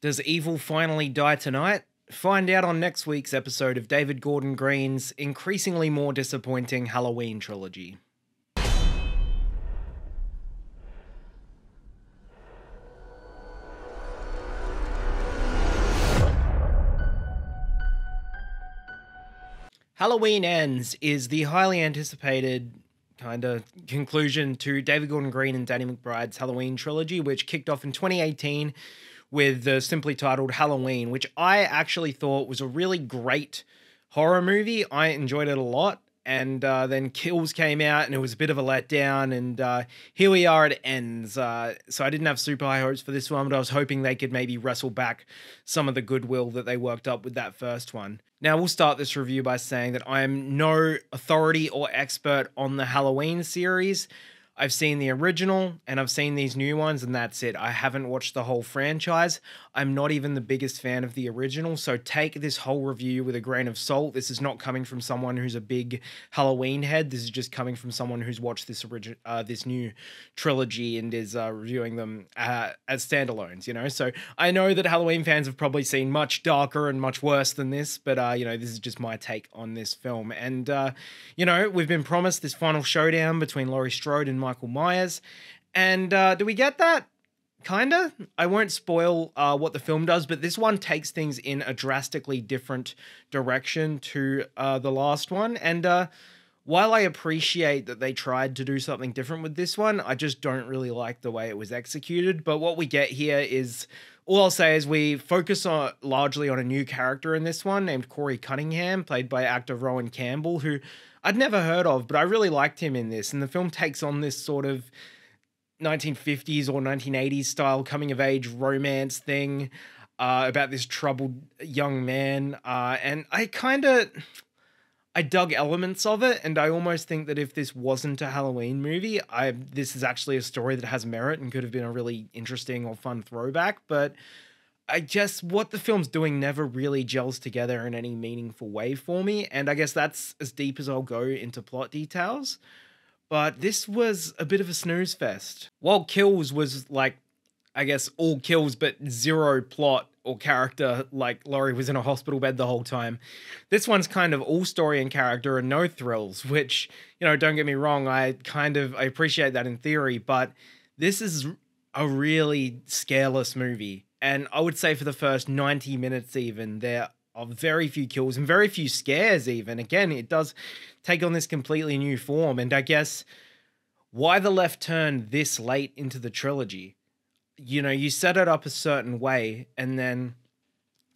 Does evil finally die tonight? Find out on next week's episode of David Gordon Green's increasingly more disappointing Halloween trilogy. Halloween Ends is the highly anticipated kind of conclusion to David Gordon Green and Danny McBride's Halloween trilogy, which kicked off in 2018 with the simply titled Halloween, which I actually thought was a really great horror movie. I enjoyed it a lot. And then Kills came out and it was a bit of a letdown. And here we are, it ends. So I didn't have super high hopes for this one, but I was hoping they could maybe wrestle back some of the goodwill that they worked up with that first one. Now, we'll start this review by saying that I am no authority or expert on the Halloween series. I've seen the original and I've seen these new ones, and that's it. I haven't watched the whole franchise. I'm not even the biggest fan of the original, so take this whole review with a grain of salt. This is not coming from someone who's a big Halloween head. This is just coming from someone who's watched this new trilogy and is reviewing them as standalones, you know? So I know that Halloween fans have probably seen much darker and much worse than this, but, you know, this is just my take on this film. And, you know, we've been promised this final showdown between Laurie Strode and Michael Myers. And do we get that? Kinda. I won't spoil what the film does, but this one takes things in a drastically different direction to the last one. And while I appreciate that they tried to do something different with this one, I just don't really like the way it was executed. But what we get here is, all I'll say is we focus on largely on a new character in this one named Corey Cunningham, played by actor Rohan Campbell, who I'd never heard of, but I really liked him in this. And the film takes on this sort of 1950s or 1980s style coming of age romance thing about this troubled young man. And I dug elements of it, and I almost think that if this wasn't a Halloween movie, this is actually a story that has merit and could have been a really interesting or fun throwback. But I guess what the film's doing never really gels together in any meaningful way for me. And I guess that's as deep as I'll go into plot details. But this was a bit of a snooze fest. While Kills was like, I guess, all kills but zero plot or character, like Laurie was in a hospital bed the whole time, this one's kind of all story and character and no thrills, which, you know, don't get me wrong, I appreciate that in theory, but this is a really scareless movie. And I would say for the first 90 minutes even, there are very few kills and very few scares even. Again, it does take on this completely new form. And I guess why the left turn this late into the trilogy? You know, you set it up a certain way and then,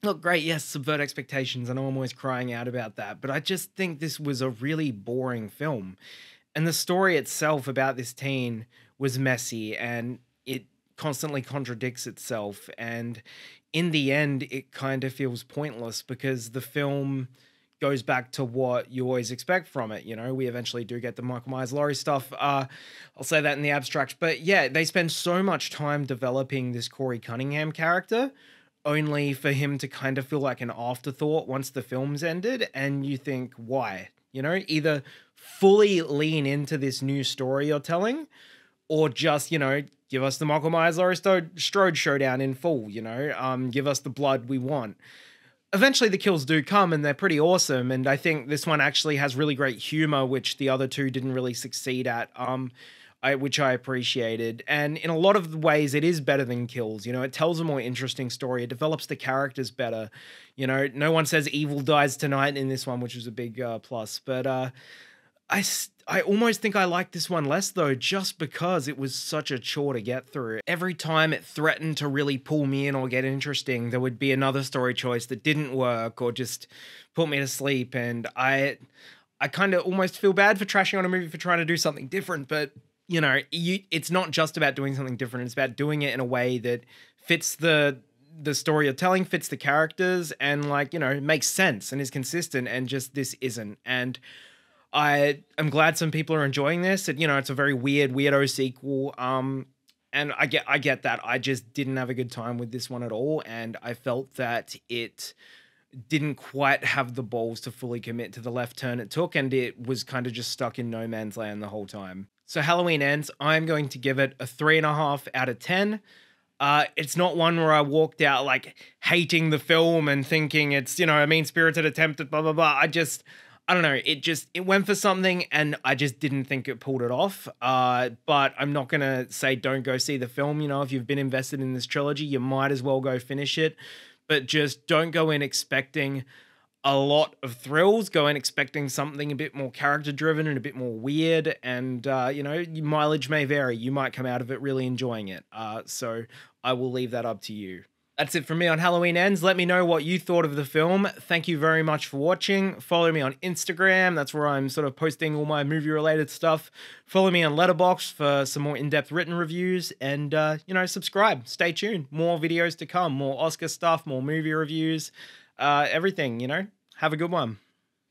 look, great, yes, subvert expectations. I know I'm always crying out about that, but I just think this was a really boring film. And the story itself about this teen was messy and it constantly contradicts itself. And in the end, it kind of feels pointless because the film goes back to what you always expect from it. You know, we eventually do get the Michael Myers Laurie stuff. I'll say that in the abstract. But yeah, they spend so much time developing this Corey Cunningham character only for him to kind of feel like an afterthought once the film's ended. And you think, why? You know, either fully lean into this new story you're telling or just, you know, give us the Michael Myers Laurie Strode showdown in full, you know, give us the blood we want. Eventually the kills do come and they're pretty awesome. And I think this one actually has really great humor, which the other two didn't really succeed at, which I appreciated. And in a lot of ways it is better than Kills. You know, it tells a more interesting story. It develops the characters better. You know, no one says evil dies tonight in this one, which is a big plus. But I almost think I like this one less though, just because it was such a chore to get through. Every time it threatened to really pull me in or get interesting, there would be another story choice that didn't work or just put me to sleep. And I kind of almost feel bad for trashing on a movie for trying to do something different. But, you know, it's not just about doing something different. It's about doing it in a way that fits the story you're telling, fits the characters, and, like, you know, makes sense and is consistent. And just this isn't. And I am glad some people are enjoying this. You know, it's a very weirdo sequel. And I get that. I just didn't have a good time with this one at all. And I felt that it didn't quite have the balls to fully commit to the left turn it took. And it was kind of just stuck in no man's land the whole time. So Halloween Ends, I'm going to give it a 3.5 out of 10. It's not one where I walked out like hating the film and thinking it's, a mean-spirited attempt at blah, blah, blah. I don't know. It went for something and I just didn't think it pulled it off. But I'm not going to say don't go see the film. If you've been invested in this trilogy, you might as well go finish it. But just don't go in expecting a lot of thrills. Go in expecting something a bit more character-driven and a bit more weird. And, your mileage may vary. You might come out of it really enjoying it. So I will leave that up to you. That's it from me on Halloween Ends. Let me know what you thought of the film. Thank you very much for watching. Follow me on Instagram. That's where I'm sort of posting all my movie-related stuff. Follow me on Letterboxd for some more in-depth written reviews. And, subscribe. Stay tuned. More videos to come. More Oscar stuff. More movie reviews. Everything, Have a good one.